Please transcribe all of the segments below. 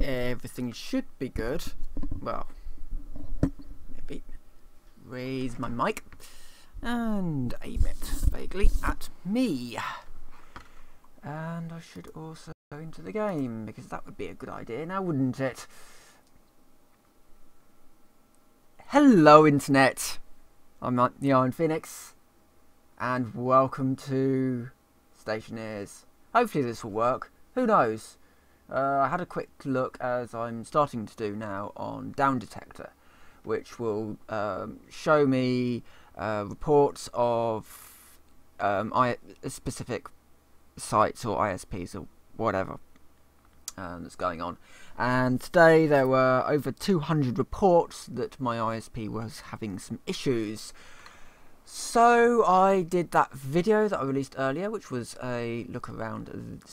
everything should be good. Well, maybe raise my mic and aim it vaguely at me. And I should also go into the game, because that would be a good idea now, wouldn't it? Hello Internet, I'm the Iron Phoenix, and welcome to Stationeers. Hopefully this will work, who knows? I had a quick look, as I'm starting to do now, on Down Detector, which will show me reports of specific sites or ISPs or whatever that's going on. And today there were over 200 reports that my ISP was having some issues. So I did that video that I released earlier, which was a look around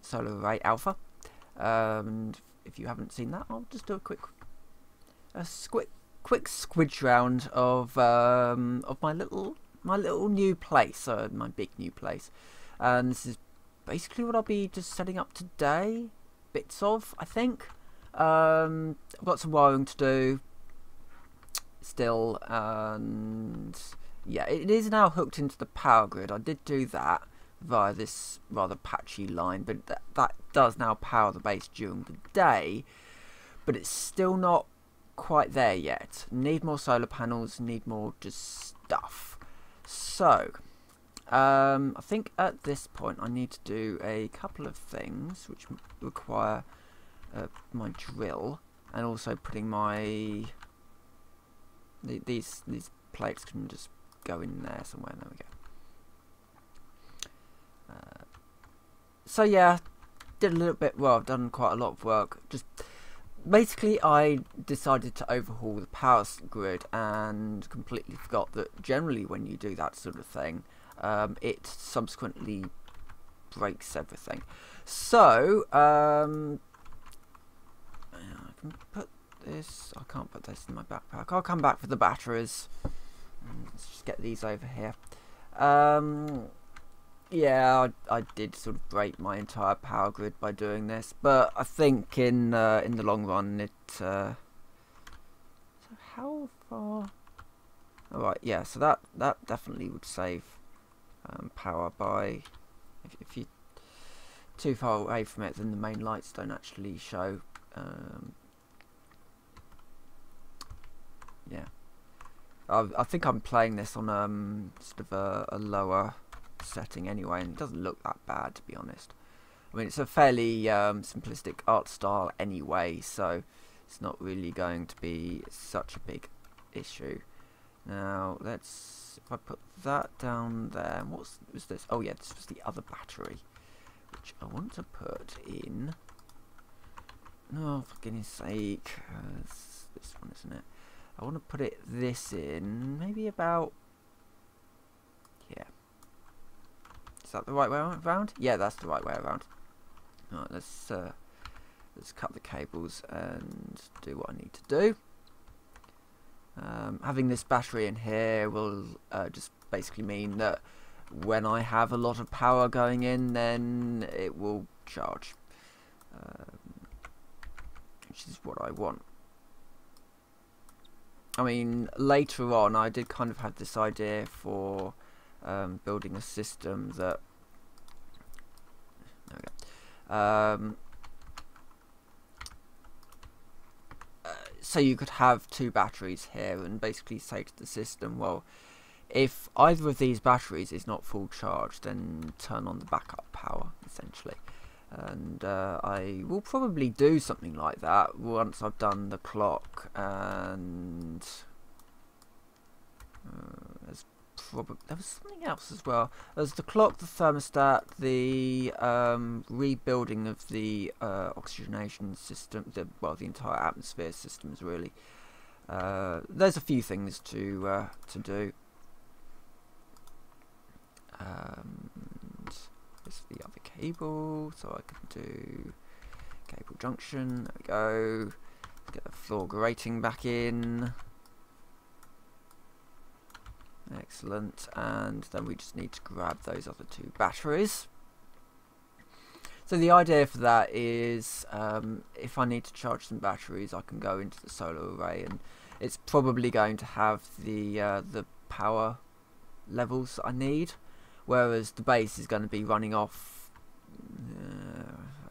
Solar Array Alpha. And if you haven't seen that, I'll just do a quick squidge round of my little new place, my big new place. And this is basically what I'll be just setting up today. Bits of, I think. I've got some wiring to do still, and yeah, it is now hooked into the power grid. I did do that via this rather patchy line, but that does now power the base during the day, but it's still not quite there yet. Need more solar panels, need more just stuff. So I think at this point I need to do a couple of things which require my drill, and also putting my these plates can just go in there somewhere. There we go. So yeah, did a little bit. Well, I've done quite a lot of work. Just basically, I decided to overhaul the power grid and completely forgot that generally when you do that sort of thing, it subsequently breaks everything. So I can put this. I can't put this in my backpack. I'll come back for the batteries. Let's just get these over here. Yeah, I did sort of break my entire power grid by doing this, but I think in the long run it. So how far? All right, yeah. So that definitely would save power by if you're too far away from it, then the main lights don't actually show. Yeah, I think I'm playing this on sort of a lower setting anyway, and it doesn't look that bad, to be honest. I mean, it's a fairly simplistic art style anyway, so it's not really going to be such a big issue. Now let's, if I put that down there, what was this? Oh yeah, this was the other battery, which I want to put in. Oh, for goodness sake, it's this one, isn't it? I want to put this in maybe about here. Is that the right way around? Yeah, that's the right way around. Alright, let's cut the cables and do what I need to do. Having this battery in here will just basically mean that when I have a lot of power going in, then it will charge, which is what I want. I mean, later on I did kind of have this idea for building a system that so you could have two batteries here and basically say to the system, well, if either of these batteries is not full charge, then turn on the backup power, essentially. And I will probably do something like that once I've done the clock, and there was something else as well. There's the clock, the thermostat, the rebuilding of the oxygenation system, the entire atmosphere systems, really. There's a few things to do. There's the other cable, so I can do cable junction. There we go. Get the floor grating back in. Excellent, and then we just need to grab those other two batteries. So the idea for that is if I need to charge some batteries, I can go into the solar array, and it's probably going to have the power levels that I need, whereas the base is going to be running off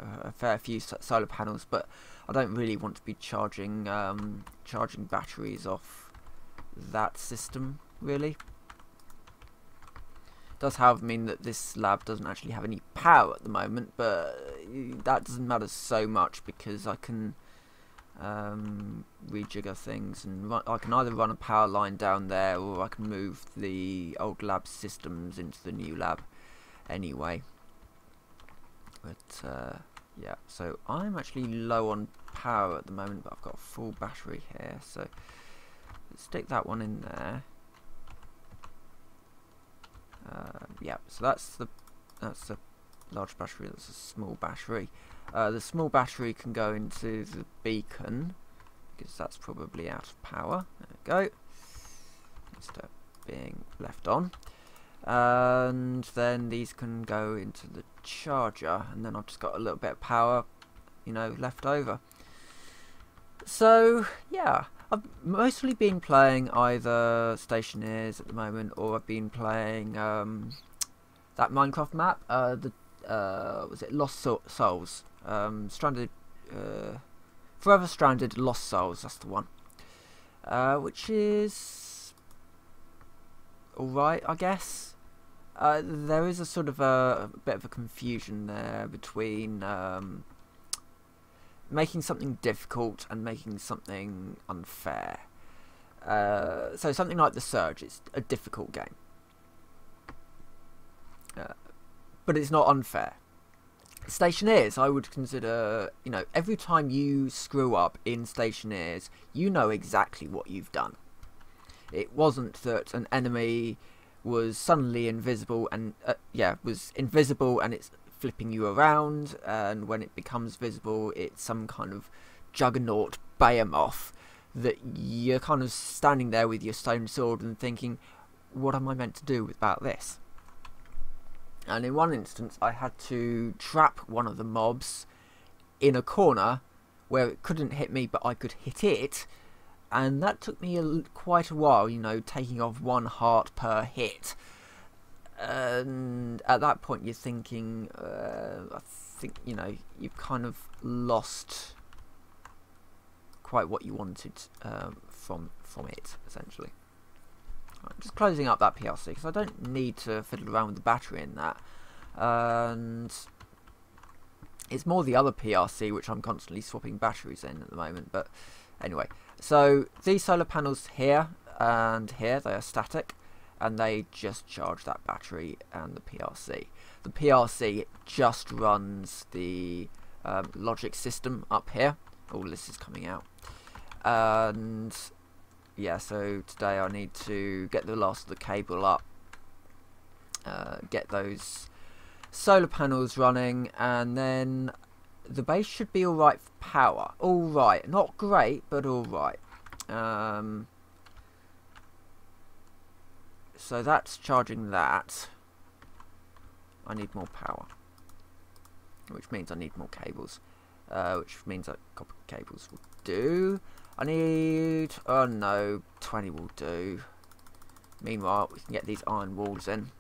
a fair few solar panels, but I don't really want to be charging batteries off that system really. Does however mean that this lab doesn't actually have any power at the moment, but that doesn't matter so much because I can rejigger things, and I can either run a power line down there, or I can move the old lab systems into the new lab anyway. But yeah, so I'm actually low on power at the moment, but I've got a full battery here, so let's stick that one in there. Yeah, so that's the large battery. That's a small battery. The small battery can go into the beacon because that's probably out of power. There we go. Instead of being left on, and then these can go into the charger, and then I've just got a little bit of power, you know, left over. So yeah, I've mostly been playing either Stationeers at the moment, or I've been playing that Minecraft map, was it Lost Souls? Forever Stranded Lost Souls, that's the one. Which is alright, I guess. There is a sort of a bit of a confusion there between making something difficult and making something unfair. So something like The Surge is a difficult game, but it's not unfair. Stationeers, I would consider, you know, every time you screw up in Stationeers, you know exactly what you've done. It wasn't that an enemy was suddenly invisible and was invisible and it's flipping you around, and when it becomes visible it's some kind of juggernaut behemoth that you're kind of standing there with your stone sword and thinking, what am I meant to do about this? And in one instance I had to trap one of the mobs in a corner where it couldn't hit me but I could hit it, and that took me quite a while, you know, taking off 1 heart per hit. And at that point you're thinking, I think, you know, you've kind of lost quite what you wanted from it, essentially. Right, just closing up that PLC because I don't need to fiddle around with the battery in that, and it's more the other PRC which I'm constantly swapping batteries in at the moment. But anyway, so these solar panels here and here, they are static, and they just charge that battery and the PRC. The PRC just runs the logic system up here. All this is coming out, and yeah, so today I need to get the last of the cable up, get those solar panels running, and then the base should be alright for power. Alright, not great, but alright. So that's charging that. I need more power, which means I need more cables, which means that copper cables will do. I need, oh no, 20 will do. Meanwhile, we can get these iron walls in.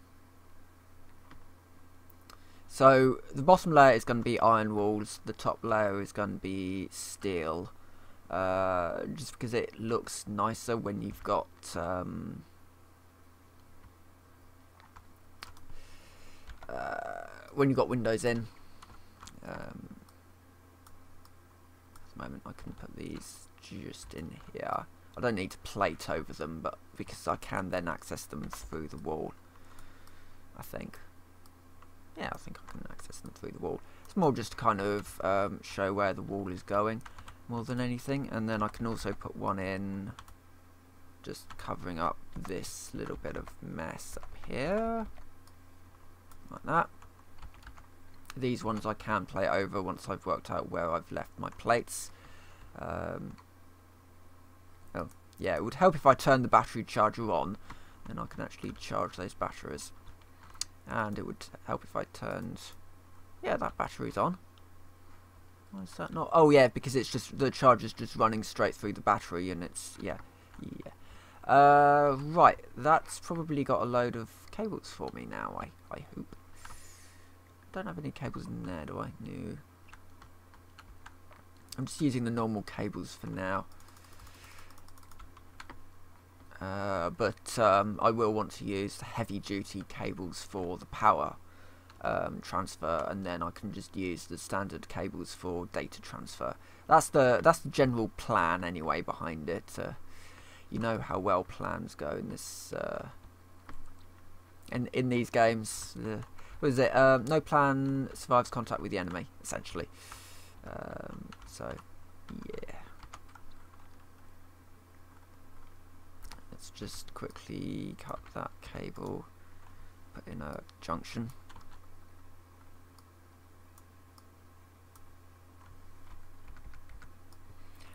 So the bottom layer is going to be iron walls, the top layer is going to be steel, just because it looks nicer when you've got windows in. At the moment I can put these just in here. I don't need to plate over them, but because I can then access them through the wall, I think. Yeah, I think I can access them through the wall. It's more just to kind of show where the wall is going more than anything. And then I can also put one in just covering up this little bit of mess up here, like that. These ones I can plate over once I've worked out where I've left my plates. Oh, yeah, it would help if I turned the battery charger on, then I can actually charge those batteries. And it would help if I turned Yeah, that battery's on. Why is that not? Oh yeah, because it's just the charger's just running straight through the battery, and it's yeah. Right, that's probably got a load of cables for me now. I hope. Don't have any cables in there, do I? No. I'm just using the normal cables for now. But I will want to use the heavy-duty cables for the power transfer, and then I can just use the standard cables for data transfer. That's the general plan anyway behind it. You know how well plans go in this in these games. What is it? No plan survives contact with the enemy, essentially. So yeah. Let's just quickly cut that cable, put in a junction.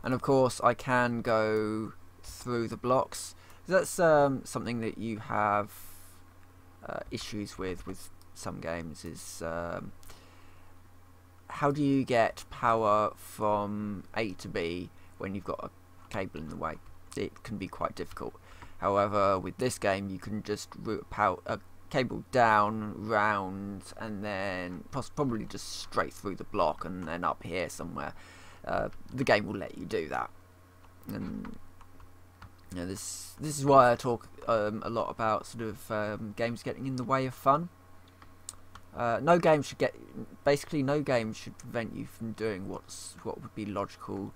And of course I can go through the blocks. That's something that you have issues with some games, is how do you get power from A to B when you've got a cable in the way? It can be quite difficult. However, with this game you can just route a cable down, round, and then probably just straight through the block, and then up here somewhere. The game will let you do that. And you know, this is why I talk a lot about sort of games getting in the way of fun. No game should prevent you from doing what would be logical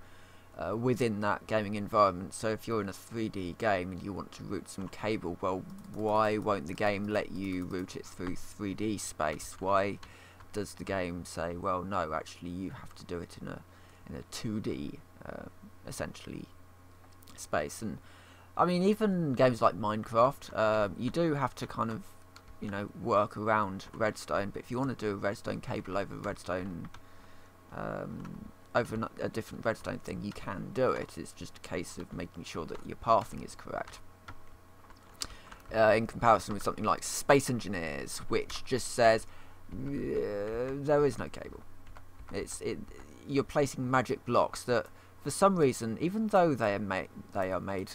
within that gaming environment. So if you're in a 3D game and you want to route some cable, well, why won't the game let you route it through 3D space? Why does the game say, well, no, actually you have to do it in a 2D essentially space? And I mean, even games like Minecraft, you do have to kind of, you know, work around redstone. But if you want to do a redstone cable over redstone, over a different redstone thing, you can do it. It's just a case of making sure that your pathing is correct. In comparison with something like Stationeers, which just says there is no cable. You're placing magic blocks that, for some reason, even though they are made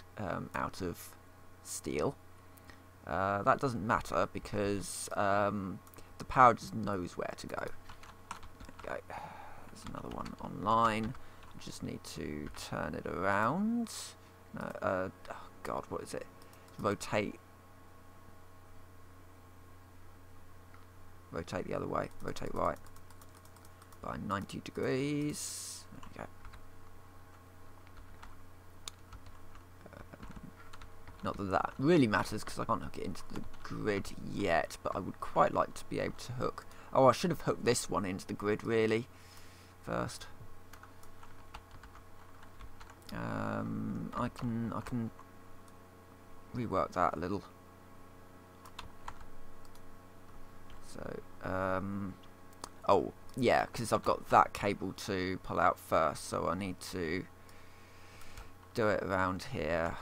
out of steel, that doesn't matter, because the power just knows where to go. There we go. There's another one online. Just need to turn it around. No, oh God, what is it? Rotate the other way. Rotate right by 90 degrees. There we go. Not that that really matters, because I can't hook it into the grid yet, but I would quite like to be able to hook... Oh, I should have hooked this one into the grid, really, first. I can rework that a little. So, oh, yeah, because I've got that cable to pull out first, so I need to do it around here.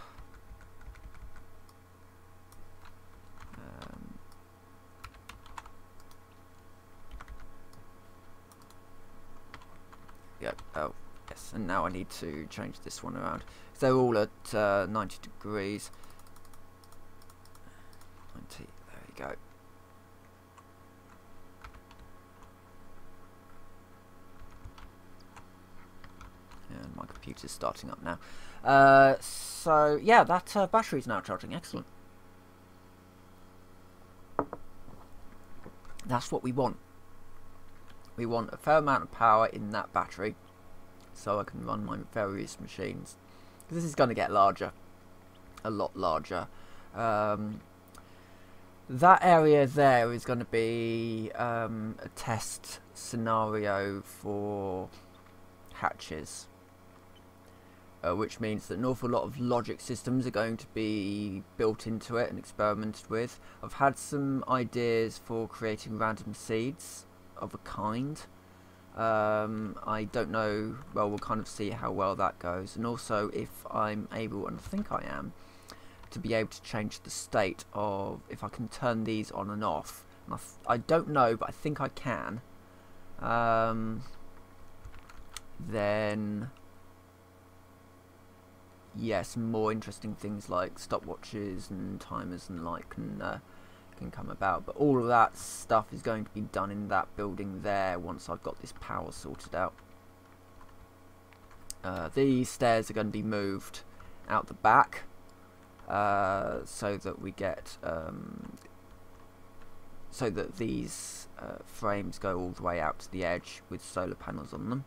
Yeah, oh, yes, and now I need to change this one around. So they're all at 90 degrees. 90, there we go. And my computer's starting up now. So, yeah, that battery's now charging. Excellent. That's what we want. We want a fair amount of power in that battery, so I can run my various machines. This is going to get larger, a lot larger. That area there is going to be a test scenario for hatches, which means that an awful lot of logic systems are going to be built into it and experimented with. I've had some ideas for creating random seeds of a kind. I don't know, well, we'll kind of see how well that goes, and also if I'm able, and I think I am, to be able to change the state of, if I can turn these on and off. And I don't know, but I think I can. Then yeah, some more interesting things like stopwatches and timers and like can come about. But all of that stuff is going to be done in that building there once I've got this power sorted out. These stairs are going to be moved out the back so that we get so that these frames go all the way out to the edge with solar panels on them.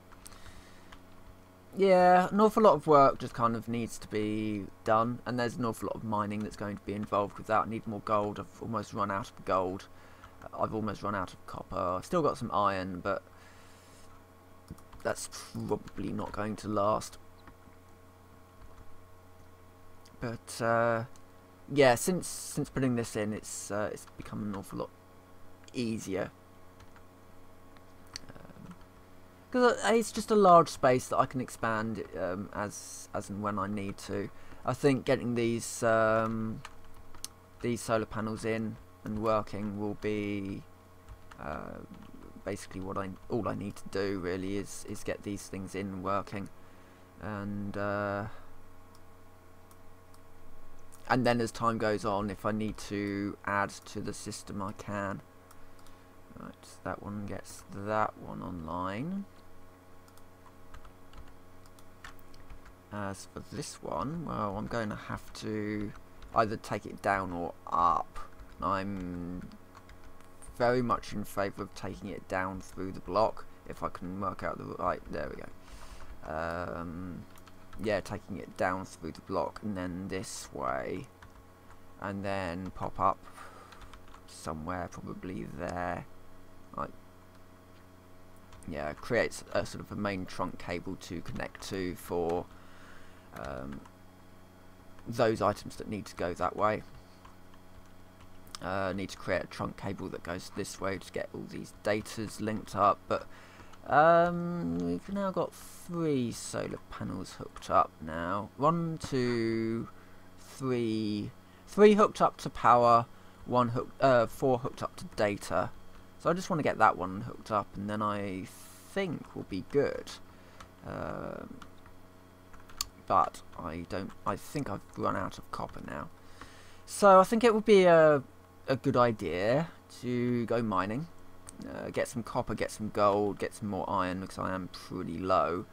Yeah, an awful lot of work just kind of needs to be done, and there's an awful lot of mining that's going to be involved with that. I need more gold. I've almost run out of gold. I've almost run out of copper. I've still got some iron, but that's probably not going to last. But yeah, since putting this in, it's become an awful lot easier. Because it's just a large space that I can expand as and when I need to. I think getting these solar panels in and working will be basically what all I need to do really is get these things in and working, and then as time goes on, if I need to add to the system, I can. Right, so that one gets that one online. As for this one, well, I'm going to have to either take it down or up. I'm very much in favour of taking it down through the block, if I can work out the right. There we go. Yeah, taking it down through the block and then this way, and then pop up somewhere, probably there. Like, yeah, creates a sort of a main trunk cable to connect to for those items that need to go that way. Need to create a trunk cable that goes this way to get all these datas linked up. But we've now got 3 solar panels hooked up now. 1, 2, 3. 3 hooked up to power. 4 hooked up to data. So I just want to get that one hooked up, and then I think we'll be good. But I think I've run out of copper now. So I think it would be a good idea to go mining, get some copper, get some gold, get some more iron, because I am pretty low.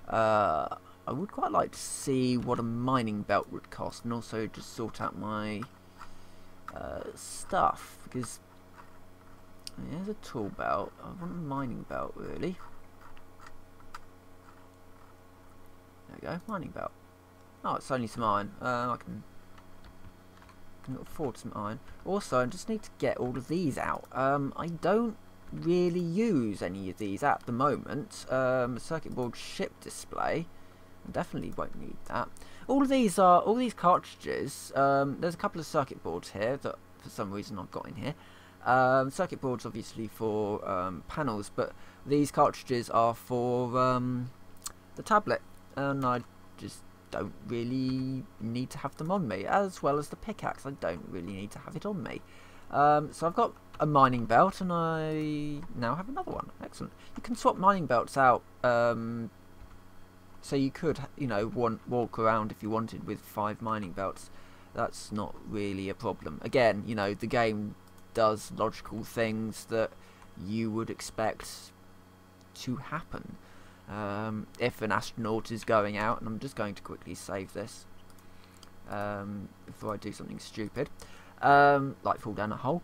I would quite like to see what a mining belt would cost, and also just sort out my stuff, because there's a tool belt. I want a mining belt, really. There we go, mining belt. Oh, it's only some iron. I can afford some iron. Also, I just need to get all of these out. I don't really use any of these at the moment. Circuit board ship display. I definitely won't need that. All these cartridges. There's a couple of circuit boards here that for some reason I've got in here. Circuit boards obviously for panels, but these cartridges are for the tablet, and I just don't really need to have them on me, as well as the pickaxe. I don't really need to have it on me. So I've got a mining belt, and I now have another one. Excellent. You can swap mining belts out, so you could, you know, walk around if you wanted with 5 mining belts. That's not really a problem. Again, you know, the game does logical things that you would expect to happen. If an astronaut is going out, and I'm just going to quickly save this before I do something stupid, like fall down a hole.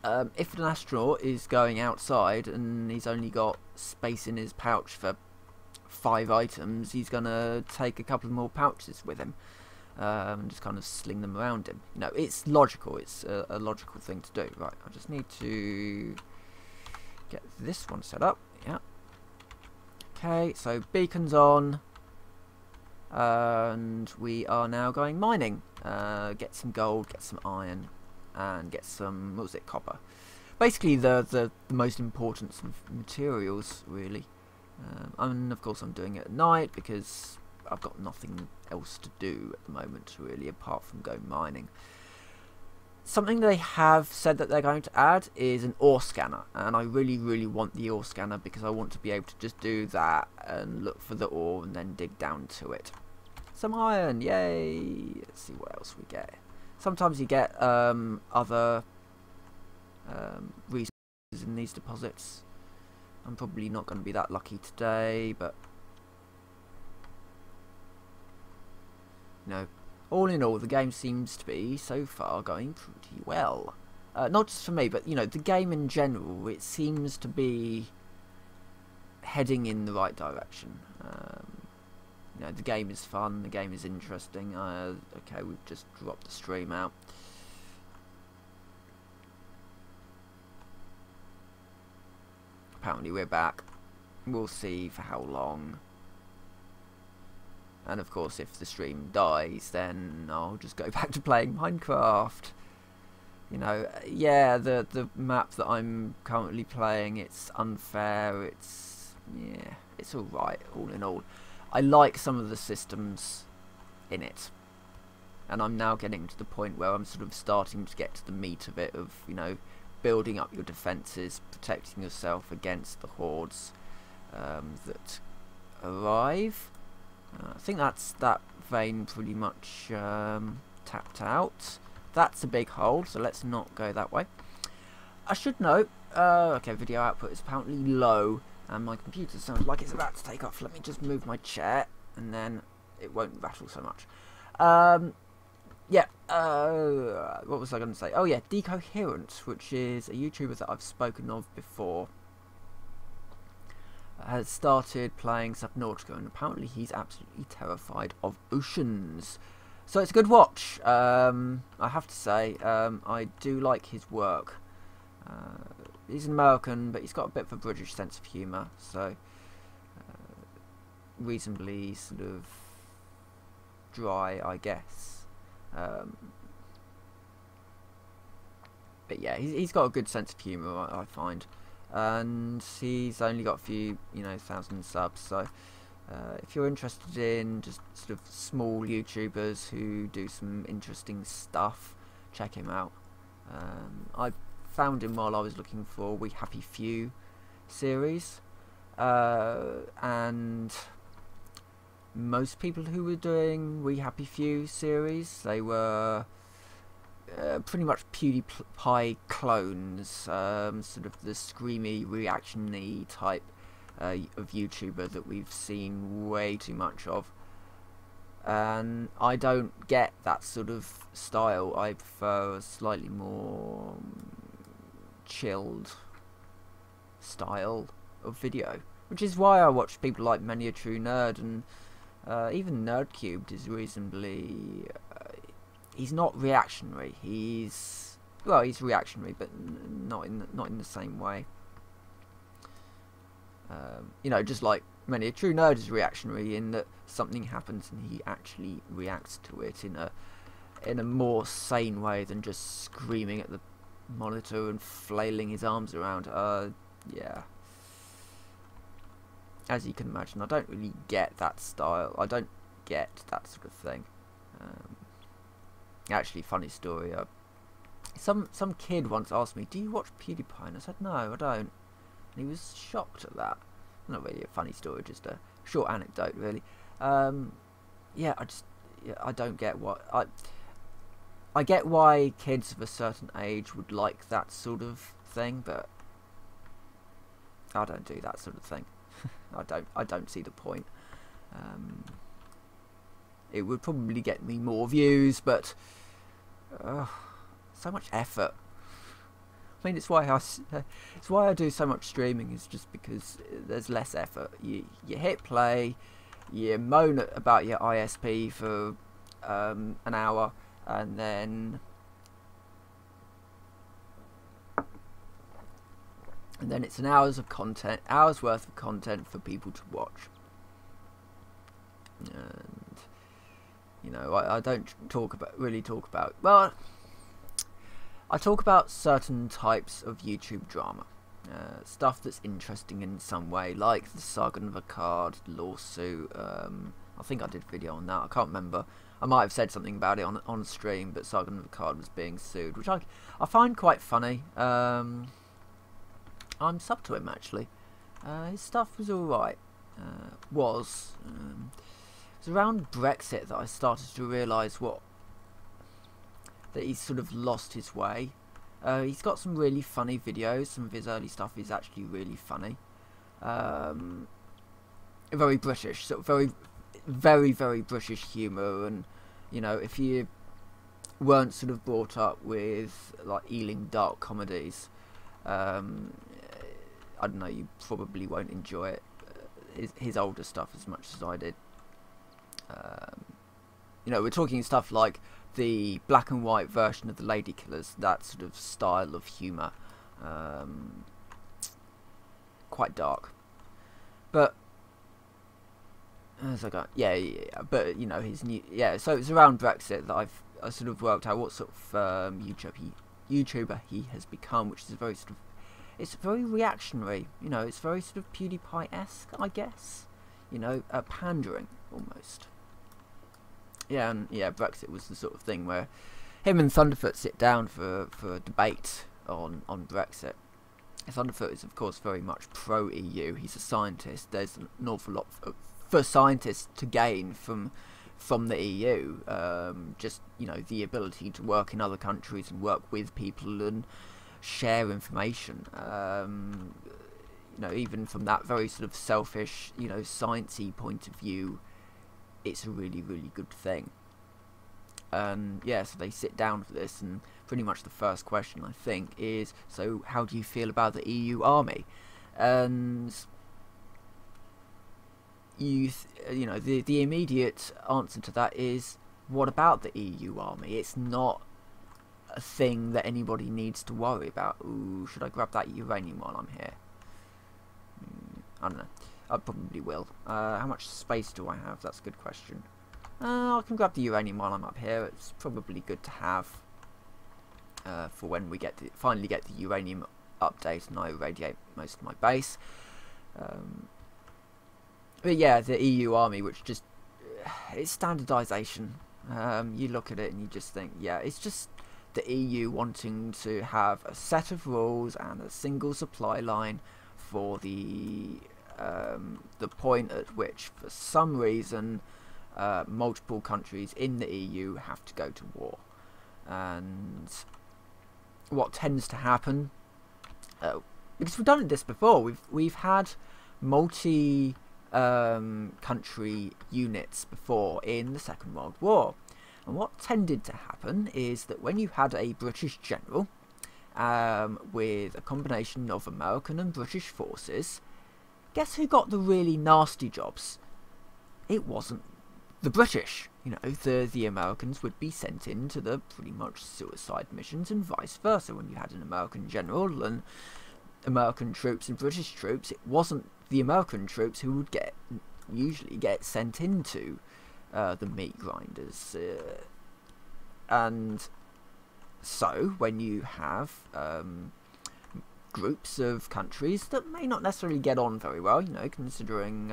If an astronaut is going outside and he's only got space in his pouch for 5 items, he's gonna take a couple more pouches with him. And just kind of sling them around him. You know, it's logical. It's a logical thing to do. Right, I just need to get this one set up. Yeah. Okay, so beacon's on, and we are now going mining. Get some gold, get some iron, and get some, what was it, copper. Basically, the most important sort of materials, really. And of course, I'm doing it at night because I've got nothing else to do at the moment, really, apart from go mining. Something they have said that they're going to add is an ore scanner, and I really want the ore scanner because I want to be able to just do that and look for the ore and then dig down to it. Some iron, yay! Let's see what else we get. Sometimes you get other resources in these deposits. I'm probably not going to be that lucky today, but you know, all in all, the game seems to be, so far, going pretty well. Not just for me, but, you know, the game in general, it seems to be heading in the right direction. You know, the game is fun, the game is interesting. Okay, we've just dropped the stream out. Apparently we're back. We'll see for how long. And of course, if the stream dies, then I'll just go back to playing Minecraft. You know, yeah, the map that I'm currently playing, it's unfair. It's, yeah, it's alright, all in all. I like some of the systems in it. And I'm now getting to the point where I'm sort of starting to get to the meat of it, of, you know, building up your defences, protecting yourself against the hordes that arrive. I think that's that vein pretty much tapped out. That's a big hole, so let's not go that way. I should note, okay, video output is apparently low, and my computer sounds like it's about to take off. Let me just move my chair, and then it won't rattle so much. Yeah, what was I going to say? Oh yeah, Decoherent, which is a YouTuber that I've spoken of before, has started playing Subnautica, and apparently he's absolutely terrified of oceans. So it's a good watch. I have to say, I do like his work. He's an American, but he's got a bit of a British sense of humour, so reasonably sort of dry, I guess. But yeah, he's got a good sense of humour, I find. And he's only got a few, you know, thousand subs, so if you're interested in just sort of small YouTubers who do some interesting stuff, check him out. I found him while I was looking for We Happy Few series, and most people who were doing We Happy Few series, they were pretty much PewDiePie clones, sort of the screamy, reaction-y type of YouTuber that we've seen way too much of. And I don't get that sort of style. I prefer a slightly more chilled style of video, which is why I watch people like Many a True Nerd, and even Nerdcubed is reasonably... he's not reactionary. He's reactionary, but not in the same way. You know, just like Many a True Nerd is reactionary in that something happens and he actually reacts to it in a more sane way than just screaming at the monitor and flailing his arms around. Yeah. As you can imagine, I don't really get that style. I don't get that sort of thing. Actually, funny story. Some kid once asked me, "Do you watch PewDiePie?" And I said, "No, I don't." And he was shocked at that. Not really a funny story, just a short anecdote, really. Yeah, I don't get what I get why kids of a certain age would like that sort of thing, but I don't do that sort of thing. I don't see the point. It would probably get me more views, but so much effort. I mean, it's why I do so much streaming, is just because there's less effort. You hit play, you moan about your ISP for an hour, and then it's an hour's worth of content for people to watch. And you know, I don't really talk about. Well, I talk about certain types of YouTube drama. stuff that's interesting in some way, like the Sargon of Akkad lawsuit. I think I did a video on that. I can't remember. I might have said something about it on stream, but Sargon of Akkad was being sued, which I find quite funny. I'm sub to him actually. His stuff was alright. It was around Brexit that I started to realise that he's sort of lost his way. He's got some really funny videos. Some of his early stuff is actually really funny. Very British, sort of very British humour, and you know, if you weren't sort of brought up with like Ealing dark comedies, I don't know, you probably won't enjoy it. His older stuff as much as I did. You know, we're talking stuff like the black and white version of the Lady Killers, that sort of style of humour. Quite dark. But as I got, yeah, but you know, his new, so it was around Brexit that I sort of worked out what sort of YouTuber he has become, which is a very sort of, it's very reactionary, you know, it's very sort of PewDiePie-esque, I guess, you know, pandering almost. Yeah, and yeah, Brexit was the sort of thing where him and Thunderfoot sit down for a debate on Brexit. Thunderfoot is of course very much pro-EU. He's a scientist. There's an awful lot for scientists to gain from the EU. Just, you know, the ability to work in other countries and work with people and share information. You know, even from that very sort of selfish, you know, sciencey point of view, it's a really good thing. And yeah, so they sit down for this, and pretty much the first question I think is, so how do you feel about the EU army? And you know, the immediate answer to that is, what about the EU army? It's not a thing that anybody needs to worry about. Ooh, should I grab that uranium while I'm here? I don't know. I probably will. How much space do I have? That's a good question. I can grab the uranium while I'm up here. It's probably good to have for when we finally get the uranium update and I irradiate most of my base. But yeah, the EU army, which just it's standardisation. You look at it and you just think, yeah, it's just the EU wanting to have a set of rules and a single supply line for the point at which, for some reason, multiple countries in the EU have to go to war. And what tends to happen, because we've done this before, we've had multi country units before in the Second World War, and what tended to happen is that when you had a British general with a combination of American and British forces, guess who got the really nasty jobs? It wasn't the British. You know, the Americans would be sent into the pretty much suicide missions, and vice versa. When you had an American general and American troops and British troops, it wasn't the American troops who would usually get sent into the meat grinders. And so when you have groups of countries that may not necessarily get on very well, you know, considering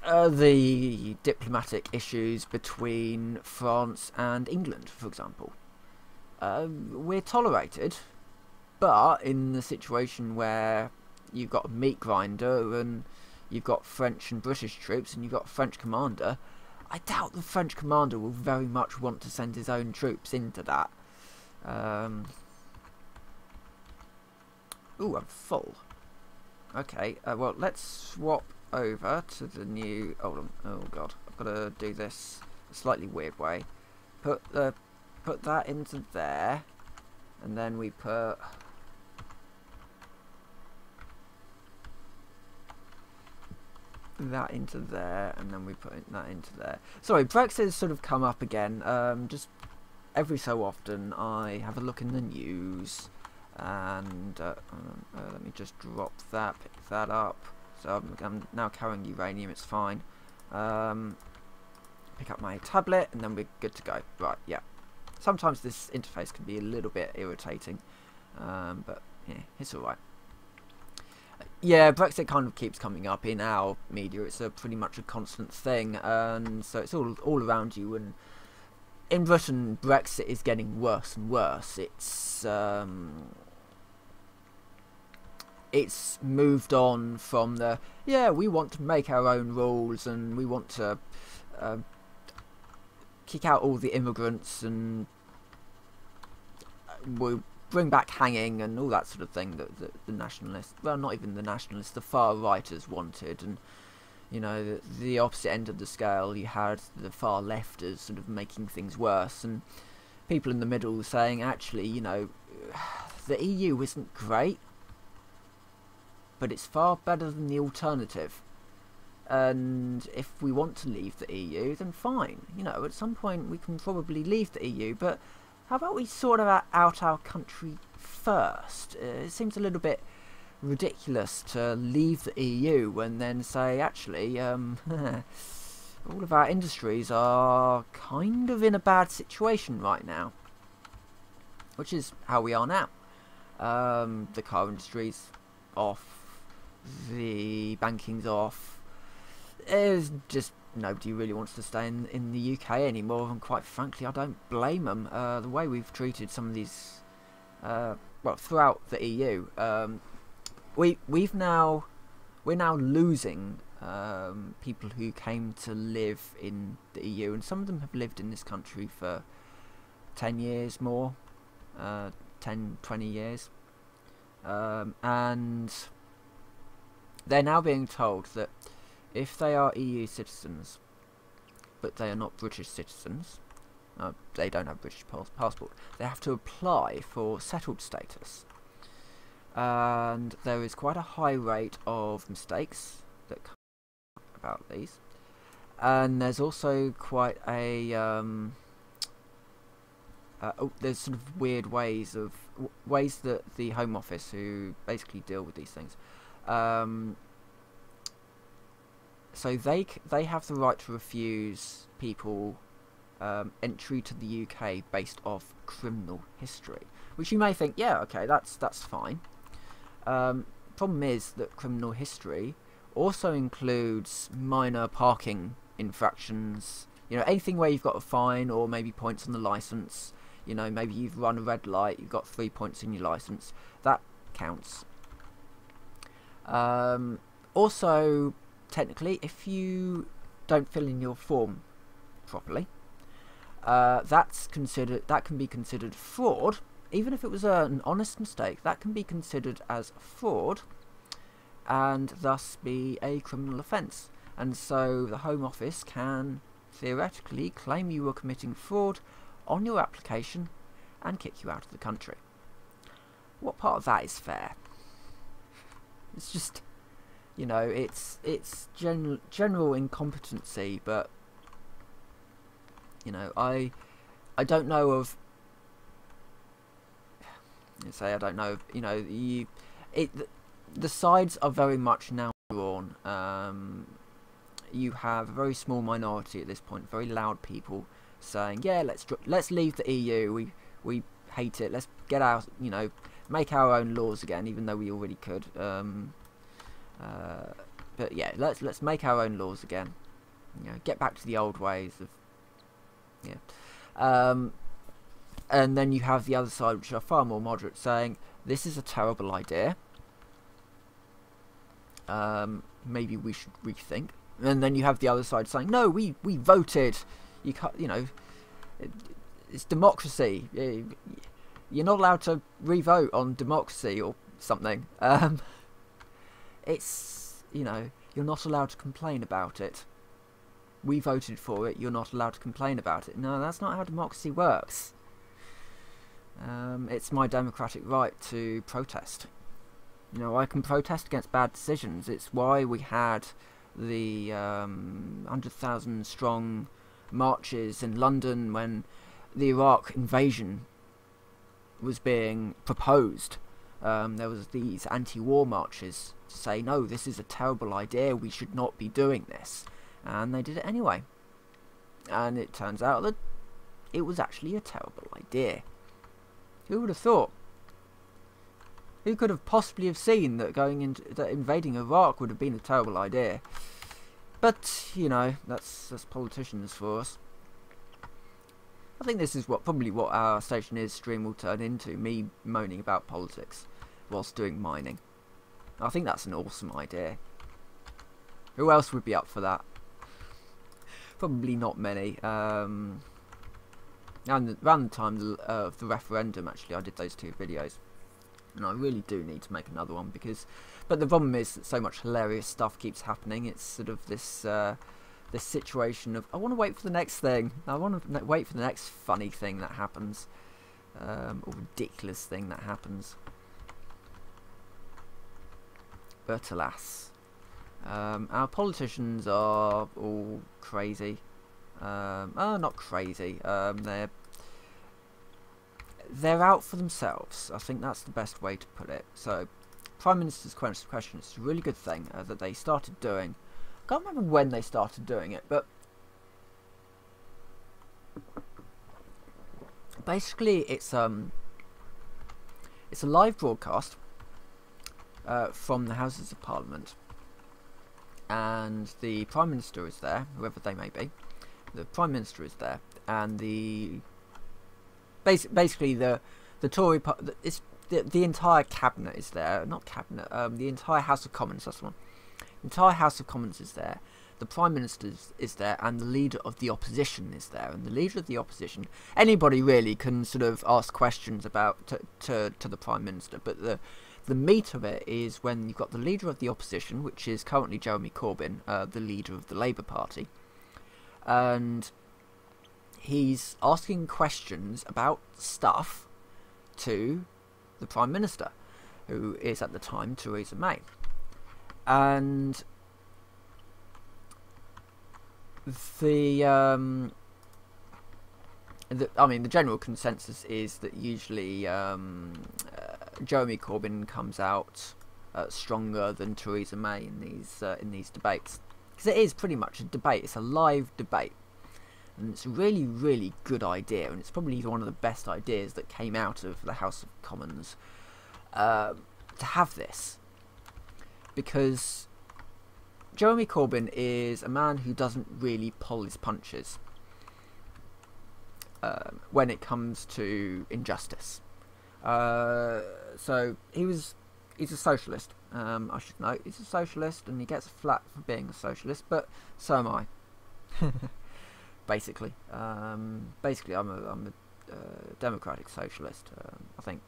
the diplomatic issues between France and England, for example, we're tolerated, but in the situation where you've got a meat grinder and you've got French and British troops and you've got a French commander, I doubt the French commander will very much want to send his own troops into that. Ooh, I'm full. Okay, well, let's swap over to the new... Hold on. Oh, God. I've got to do this a slightly weird way. Put that into there, and then we put... that into there, and then we put that into there. Sorry, Brexit has sort of come up again. Just every so often I have a look in the news, and let me just drop that, pick that up. So I'm now carrying uranium, it's fine. Pick up my tablet, and then we're good to go. Right, yeah. Sometimes this interface can be a little bit irritating, but yeah, it's all right. Yeah, Brexit kind of keeps coming up in our media. It's pretty much a constant thing, and so it's all around you. And in Britain, Brexit is getting worse and worse. It's moved on from the we want to make our own rules and we want to kick out all the immigrants and we'll bring back hanging and all that sort of thing that the nationalists, well, not even the nationalists, the far righters wanted. And you know, the opposite end of the scale, you had the far lefters sort of making things worse, and people in the middle saying, actually, you know, the EU isn't great, but it's far better than the alternative. And if we want to leave the EU, then fine. You know, at some point we can probably leave the EU, but how about we sort of out our country first? It seems a little bit ridiculous to leave the EU and then say, actually, all of our industries are kind of in a bad situation right now. Which is how we are now. The car industry's off, the banking's off. There's just nobody really wants to stay in the UK anymore, and quite frankly, I don't blame them. The way we've treated some of these, throughout the EU, we're now losing people who came to live in the EU, and some of them have lived in this country for 10 years more, 10, 20 years, and they're now being told that if they are EU citizens, but they are not British citizens, they don't have British passport, they have to apply for settled status. And there is quite a high rate of mistakes that come about these. And there's also quite a there's sort of weird ways that the Home Office, who basically deal with these things, so they have the right to refuse people entry to the UK based off criminal history, which you may think, yeah, okay, that's fine. Problem is that criminal history also includes minor parking infractions. You know, anything where you've got a fine or maybe points on the license. You know, maybe you've run a red light, you've got 3 points in your license. That counts. Also, technically, if you don't fill in your form properly, that can be considered fraud. Even if it was an honest mistake, that can be considered as fraud and thus be a criminal offence. And so the Home Office can theoretically claim you were committing fraud on your application and kick you out of the country. What part of that is fair? It's just, you know, it's general incompetency, but you know, I don't know of. Say I don't know. You know, the sides are very much now drawn. You have a very small minority at this point, very loud people saying, yeah, let's leave the EU. We hate it. Let's get out. You know, make our own laws again, even though we already could. But yeah, let's make our own laws again. You know, get back to the old ways of. Yeah. And then you have the other side, which are far more moderate, saying this is a terrible idea. Maybe we should rethink. And then you have the other side saying, no, we voted. You can't, you know, it's democracy. You're not allowed to re-vote on democracy or something. It's, you know, you're not allowed to complain about it. We voted for it. You're not allowed to complain about it. No, that's not how democracy works. It's my democratic right to protest. You know, I can protest against bad decisions. It's why we had the 100,000 strong marches in London when the Iraq invasion was being proposed. There was these anti-war marches to say, no, this is a terrible idea, we should not be doing this. And they did it anyway. And it turns out that it was actually a terrible idea. Who would have thought? Who could have possibly have seen that that invading Iraq would have been a terrible idea? But you know, that's politicians for us. I think this is probably what our Stationeers stream will turn into, me moaning about politics whilst doing mining. I think that's an awesome idea. Who else would be up for that? Probably not many. Around the time of the referendum, actually, I did those 2 videos. And I really do need to make another one but the problem is that so much hilarious stuff keeps happening. It's sort of this this situation of I want to wait for the next thing. I want to wait for the next funny thing that happens, or ridiculous thing that happens. But alas, our politicians are all crazy. Not crazy. They're out for themselves. I think that's the best way to put it. So, Prime Minister's question is a really good thing that they started doing. I can't remember when they started doing it, but basically it's a live broadcast from the Houses of Parliament, and the Prime Minister is there, whoever they may be. The Prime Minister is there, and basically the Tory the entire cabinet is there. Not cabinet. The entire House of Commons. That's the one. The entire House of Commons is there. The Prime Minister is there, and the leader of the opposition is there. And the leader of the opposition, anybody really can sort of ask questions about to the Prime Minister. But the meat of it is when you've got the leader of the opposition, which is currently Jeremy Corbyn, the leader of the Labour Party, and he's asking questions about stuff to the Prime Minister, who is at the time Theresa May. And the general consensus is that usually Jeremy Corbyn comes out stronger than Theresa May in these debates, because it is pretty much a debate. It's a live debate, and it's a really, really good idea, and it's probably one of the best ideas that came out of the House of Commons to have this, because Jeremy Corbyn is a man who doesn't really pull his punches when it comes to injustice. So he's a socialist. I should note, he's a socialist, and he gets flack for being a socialist, but so am I. Basically, I'm a democratic socialist. I think.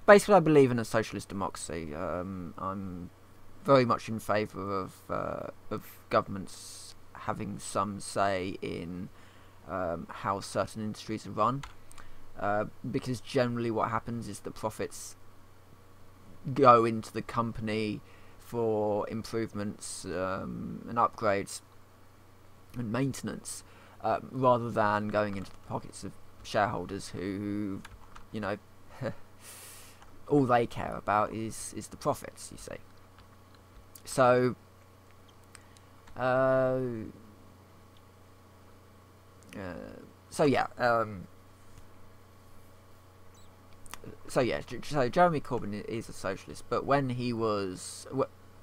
Basically, I believe in a socialist democracy. I'm very much in favour of governments having some say in how certain industries are run, because generally what happens is the profits go into the company for improvements and upgrades and maintenance, rather than going into the pockets of shareholders who, you know, all they care about is the profits, you see. So so Jeremy Corbyn is a socialist, but when he was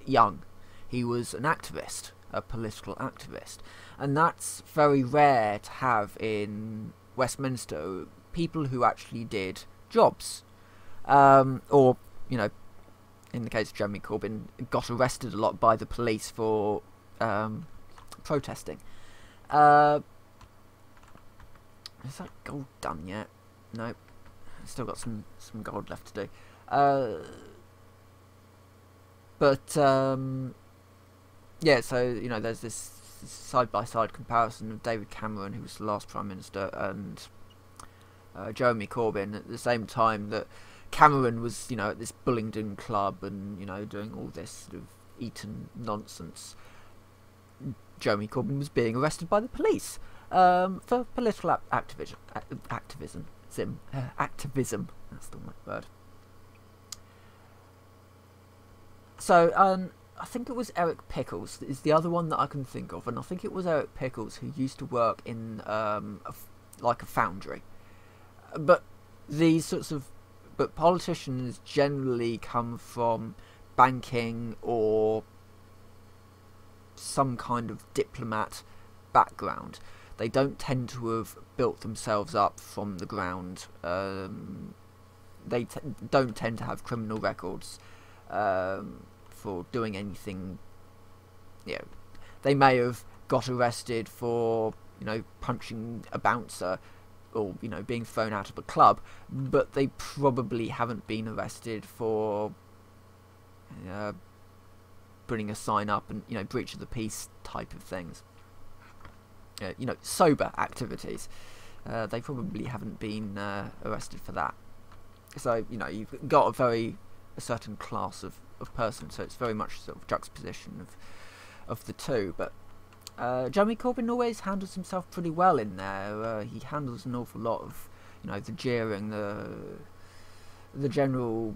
young, he was an activist, a political activist, and that's very rare to have in Westminster. People who actually did jobs, or, you know, in the case of Jeremy Corbyn, got arrested a lot by the police for protesting. Is that gold done yet? Nope. Still got some gold left to do. Yeah, so, you know, there's this side-by-side comparison of David Cameron, who was the last Prime Minister, and Jeremy Corbyn, at the same time that Cameron was, you know, at this Bullingdon club and, you know, doing all this sort of Eton nonsense. Jeremy Corbyn was being arrested by the police for political activism. Activism. That's the word. So, I think it was Eric Pickles that is the other one that I can think of, and I think it was Eric Pickles who used to work in like a foundry. But these sorts of but politicians generally come from banking or some kind of diplomat background. They don't tend to have built themselves up from the ground. They don't tend to have criminal records for doing anything. You know, they may have got arrested for, you know, punching a bouncer or, you know, being thrown out of a club, but they probably haven't been arrested for putting a sign up and, you know, breach of the peace type of things. You know, sober activities. They probably haven't been arrested for that. So, you know, you've got a certain class of person, so it's very much sort of juxtaposition of the two. But Jeremy Corbyn always handles himself pretty well in there. He handles an awful lot of, you know, the jeering, the general,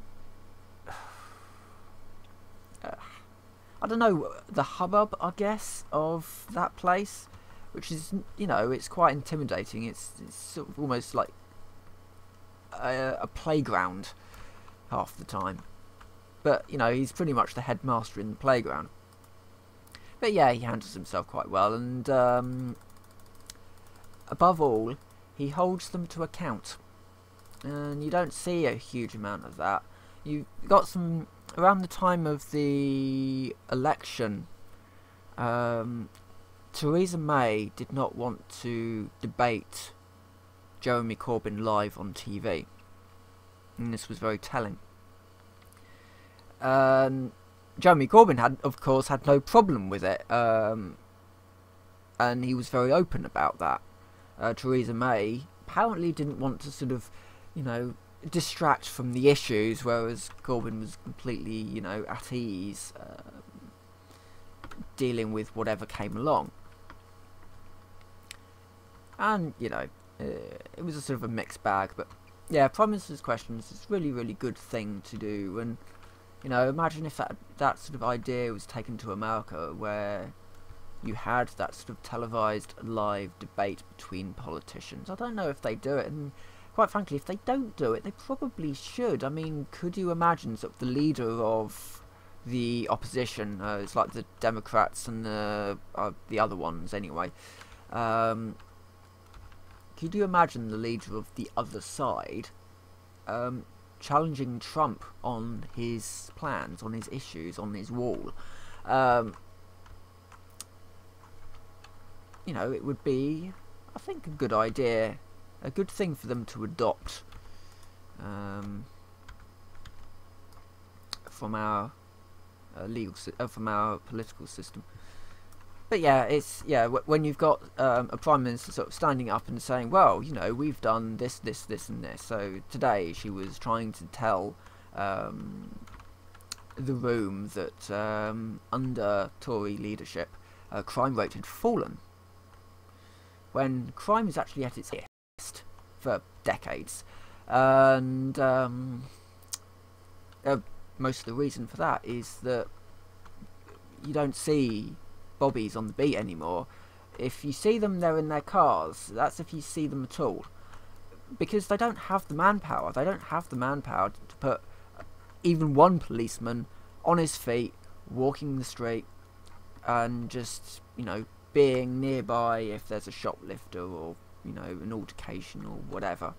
I don't know, the hubbub, I guess, of that place, which is, you know, it's quite intimidating. It's sort of almost like a playground half the time. But, you know, he's pretty much the headmaster in the playground. But yeah, he handles himself quite well, and above all, he holds them to account. And you don't see a huge amount of that. You got some around the time of the election. Theresa May did not want to debate Jeremy Corbyn live on TV, and this was very telling. Jeremy Corbyn had, of course, had no problem with it, and he was very open about that. Theresa May apparently didn't want to sort of, you know, distract from the issues, whereas Corbyn was completely, you know, at ease, dealing with whatever came along. And, you know, it was a sort of a mixed bag, but yeah, Prime Minister's Questions is a really, really good thing to do. And, you know, imagine if that sort of idea was taken to America, where you had that sort of televised live debate between politicians. I don't know if they do it, and quite frankly, if they don't do it, they probably should. I mean, could you imagine sort of the leader of the opposition, it's like the Democrats and the other ones anyway, could you imagine the leader of the other side challenging Trump on his plans, on his issues, on his wall? You know, it would be, I think, a good idea, a good thing for them to adopt from our from our political system. But yeah, it's when you've got a prime minister sort of standing up and saying, well, you know, we've done this, this, this, and this. So today she was trying to tell the room that under Tory leadership, crime rate had fallen, when crime is actually at its highest for decades, and most of the reason for that is that you don't see bobbies on the beat anymore. If you see them, they're in their cars. That's if you see them at all, because they don't have the manpower. They don't have the manpower to put even one policeman on his feet, walking the street, and just, you know, being nearby if there's a shoplifter or, you know, an altercation or whatever.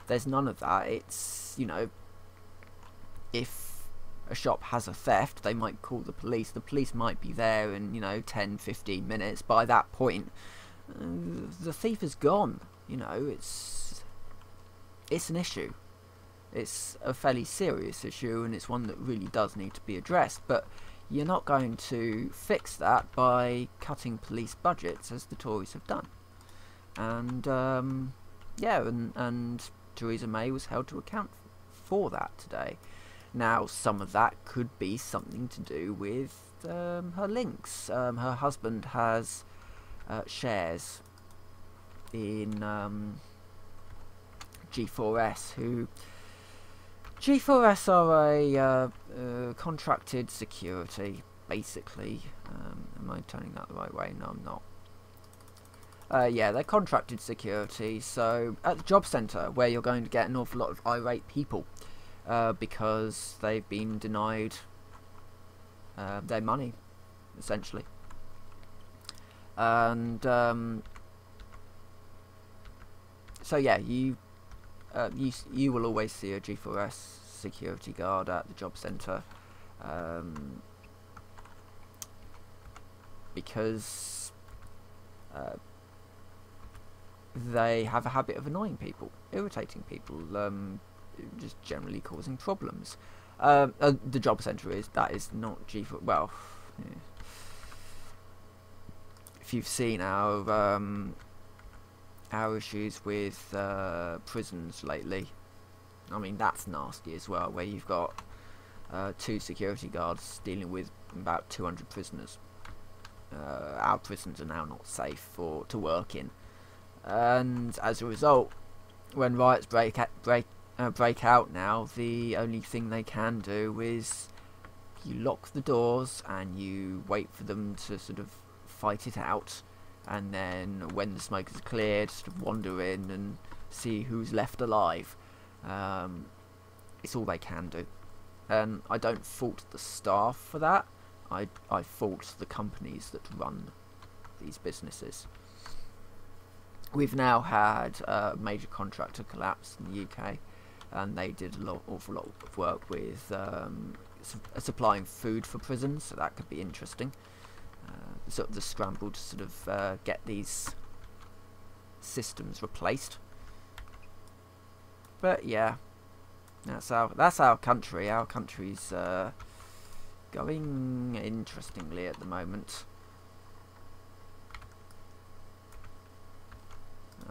There's none of that. It's, you know, if a shop has a theft, they might call the police. The police might be there in, you know, 10-15 minutes. By that point, the thief is gone. You know, it's an issue. It's a fairly serious issue, and it's one that really does need to be addressed. But you're not going to fix that by cutting police budgets, as the Tories have done. And yeah, and Theresa May was held to account for that today. Now, some of that could be something to do with her links. Her husband has shares in G4S, G4S are a contracted security, basically. Am I turning that the right way? No, I'm not. Yeah, they're contracted security, so at the job centre, where you're going to get an awful lot of irate people because they've been denied their money, essentially. And so yeah, you will always see a G4S security guard at the job centre, because they have a habit of annoying people, irritating people, just generally causing problems. The job centre that is not G4. Well, yeah. If you've seen our issues with prisons lately, I mean, that's nasty as well, where you've got 2 security guards dealing with about 200 prisoners. Our prisons are now not safe to work in, and as a result, when riots break out now, the only thing they can do is you lock the doors and you wait for them to sort of fight it out, and then when the smoke is cleared, sort of wander in and see who's left alive. It's all they can do, and I don't fault the staff for that. I fault the companies that run these businesses. We've now had a major contractor collapse in the UK, and they did an awful lot of work with supplying food for prisons, so that could be interesting. Sort of the scramble to sort of get these systems replaced. But yeah, that's our country. Our country's going interestingly at the moment.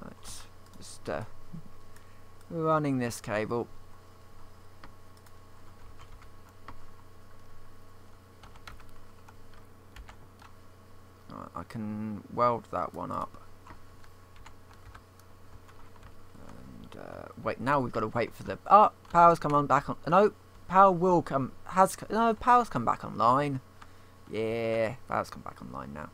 Right, just running this cable. Right, I can weld that one up. And wait, now we've got to wait for the power's come on back on. No, power will come. Power's come back online. Yeah, power's come back online now.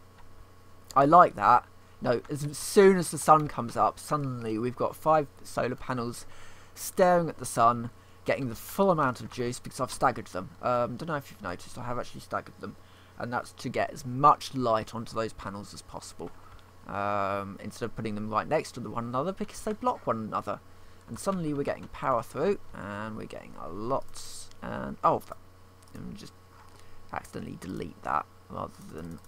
I like that. No, as soon as the sun comes up, suddenly we've got 5 solar panels staring at the sun, getting the full amount of juice because I've staggered them. Don't know if you've noticed, I have actually staggered them, and that's to get as much light onto those panels as possible, instead of putting them right next to one another, because they block one another. And suddenly we're getting power through, and we're getting a lot. And oh, and just accidentally delete that rather than.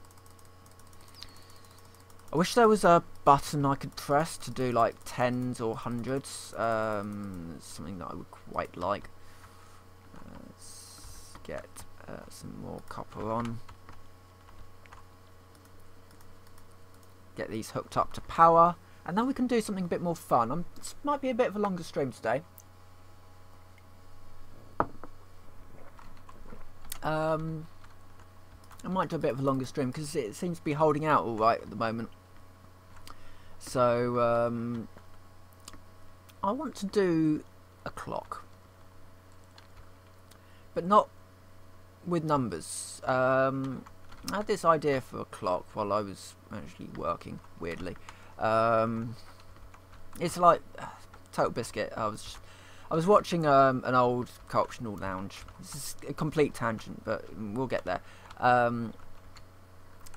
I wish there was a button I could press to do like 10s or 100s. Something that I would quite like. Let's get some more copper on. Get these hooked up to power, and then we can do something a bit more fun. This might be a bit of a longer stream today. I might do a bit of a longer stream because it seems to be holding out all right at the moment. So I want to do a clock, but not with numbers. I had this idea for a clock while I was actually working, weirdly. It's like Total Biscuit. I was watching an old co-optional lounge. This is a complete tangent, but we'll get there.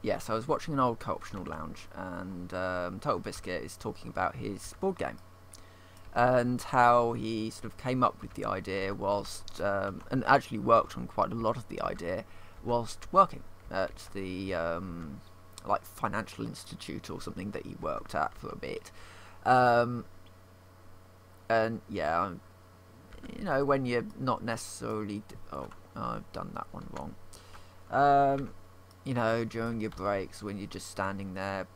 Yes, I was watching an old co-optional lounge, and Total Biscuit is talking about his board game and how he sort of came up with the idea whilst and actually worked on quite a lot of the idea whilst working at the like financial institute or something that he worked at for a bit. And yeah, you know, when you're not necessarily I've done that one wrong. You know, during your breaks, when you're just standing there,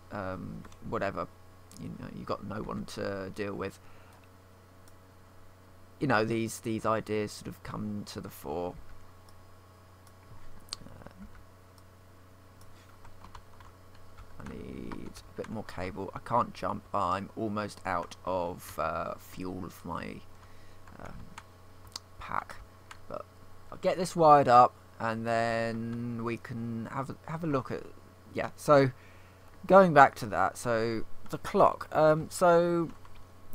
whatever, you know, you've got no one to deal with. You know, these ideas sort of come to the fore. I need a bit more cable. I can't jump. I'm almost out of fuel for my pack, but I'll get this wired up, and then we can have a look at, yeah. So going back to that, so the clock. So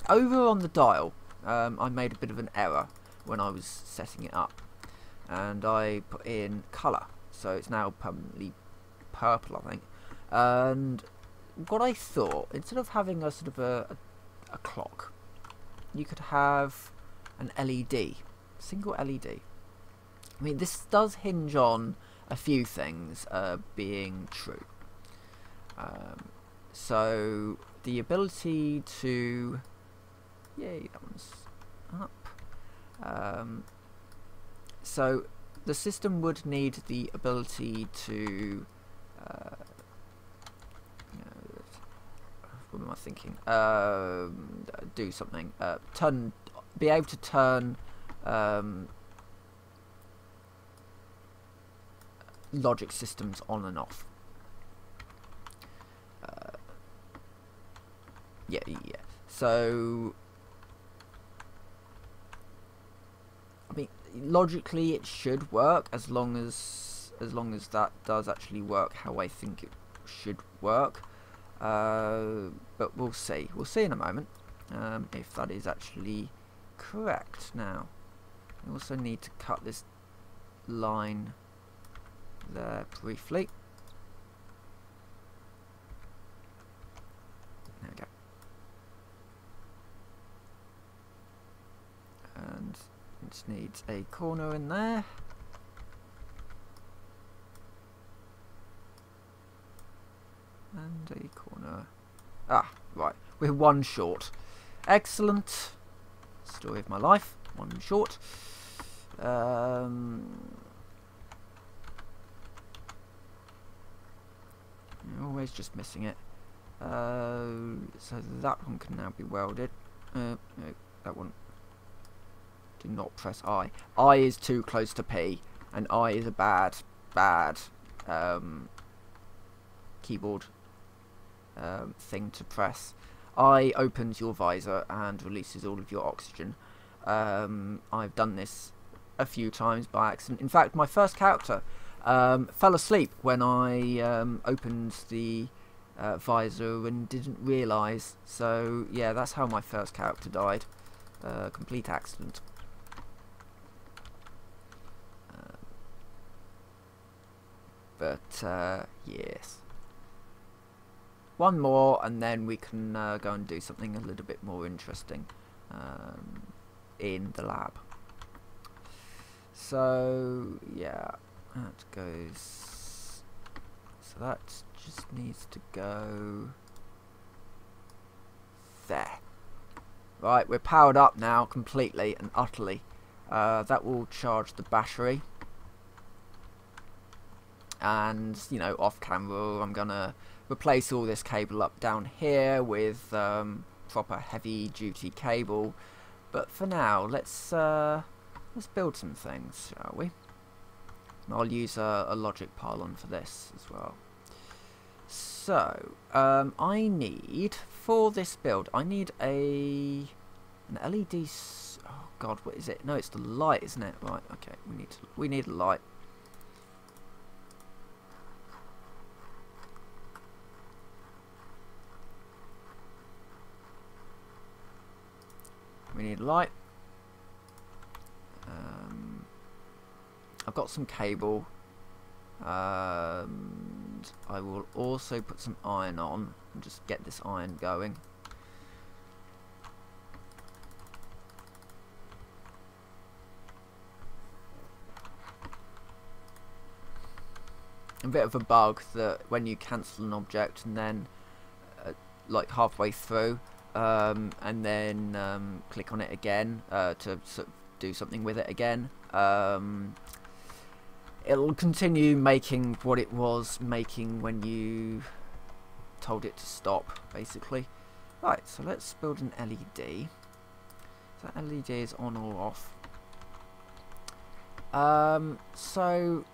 over on the dial, I made a bit of an error. when I was setting it up, and I put in colour, so it's now permanently purple, I think. And what I thought, instead of having a sort of a clock, you could have an LED, single LED. I mean, this does hinge on a few things being true. So the ability to, yay, that one's up. So the system would need the ability to, what am I thinking? Do something. Be able to turn logic systems on and off. Yeah. So, I mean, logically it should work as long as that does actually work how I think it should work. But we'll see. We'll see in a moment if that is actually correct. Now, we also need to cut this line there briefly. There we go. And it just needs a corner in there. And a corner. Ah, right. We're one short. Excellent. Story of my life. One short. Always just missing it. So that one can now be welded. No, that one. Do not press I. I is too close to P, and I is a bad keyboard thing to press. I opens your visor and releases all of your oxygen. I've done this a few times by accident. In fact, my first character fell asleep when I opened the visor and didn't realise. So yeah, that's how my first character died. Complete accident. But yes. One more, and then we can go and do something a little bit more interesting in the lab. So yeah, that goes. So that just needs to go there. Right, we're powered up now completely and utterly. That will charge the battery. And, you know, off camera, I'm gonna replace all this cable up down here with proper heavy duty cable. But for now, let's build some things, shall we? And I'll use a logic pylon for this as well. So I need, for this build, I need an LED. Oh God, what is it? No, it's the light, isn't it? Right. Okay, we need a light. We need light. I've got some cable. And I will also put some iron on and just get this iron going. A bit of a bug that when you cancel an object and then like halfway through and then click on it again to sort of do something with it again, it'll continue making what it was making when you told it to stop, basically. Right, so let's build an LED. So that LED is on or off. So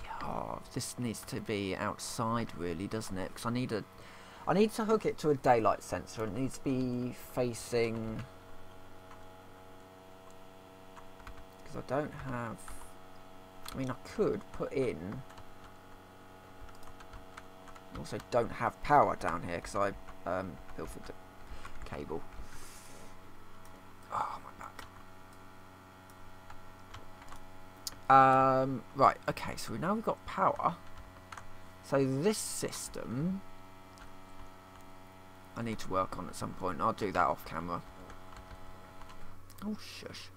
yeah, this needs to be outside, really, doesn't it? Because I need to hook it to a daylight sensor. It needs to be facing, because I don't have. I mean, I could put in. I also don't have power down here because I pilfered the cable. Oh, my back. Right, okay, so now we've got power. So this system I need to work on at some point. I'll do that off camera. Oh, shush.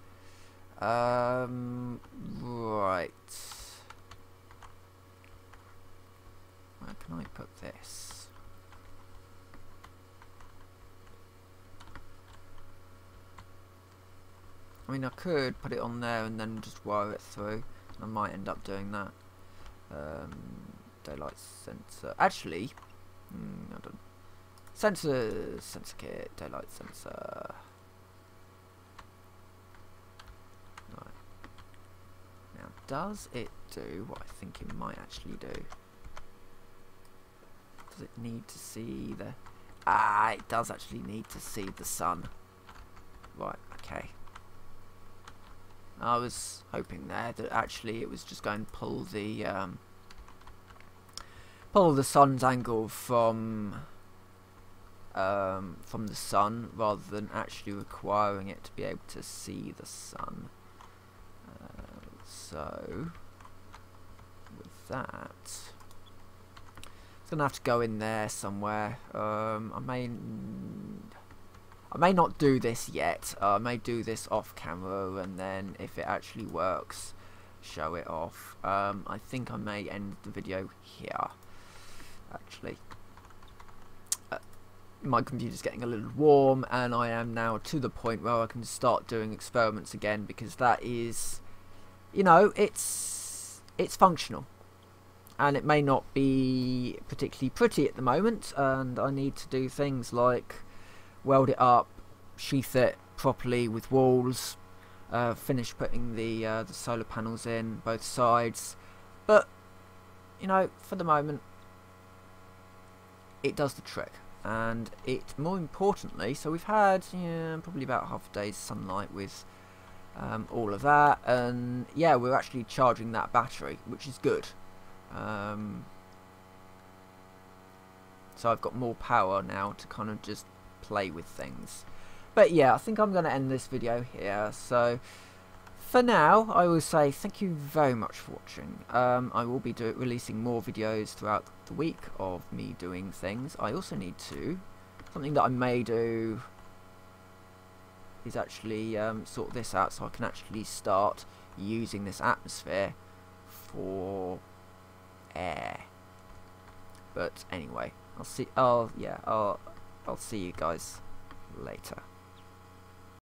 Right. Where can I put this? I mean, I could put it on there and then just wire it through. I might end up doing that. Daylight sensor. Actually, I don't. Sensor kit, daylight sensor. Right. Now, does it do what I think it might actually do? Does it need to see the... Ah, it does actually need to see the sun. Right, okay. I was hoping there that actually it was just going to pull the sun's angle from the sun rather than actually requiring it to be able to see the sun. So with that, it's gonna have to go in there somewhere. I may not do this yet. I may do this off camera, and then if it actually works, show it off. I think I may end the video here. Actually, my computer's getting a little warm, and I am now to the point where I can start doing experiments again, because that is, you know, it's functional. And it may not be particularly pretty at the moment, and I need to do things like weld it up, sheath it properly with walls, finish putting the solar panels in both sides. But you know, for the moment, it does the trick, and it more importantly. So we've had probably about half a day's sunlight with all of that, and yeah, we're actually charging that battery, which is good. So I've got more power now to kind of just play with things. But yeah, I think I'm going to end this video here. So for now, I will say thank you very much for watching. I will be releasing more videos throughout the week of me doing things. I also need to, something that I may do is actually sort this out, so I can actually start using this atmosphere for air. But anyway, I'll see you guys later.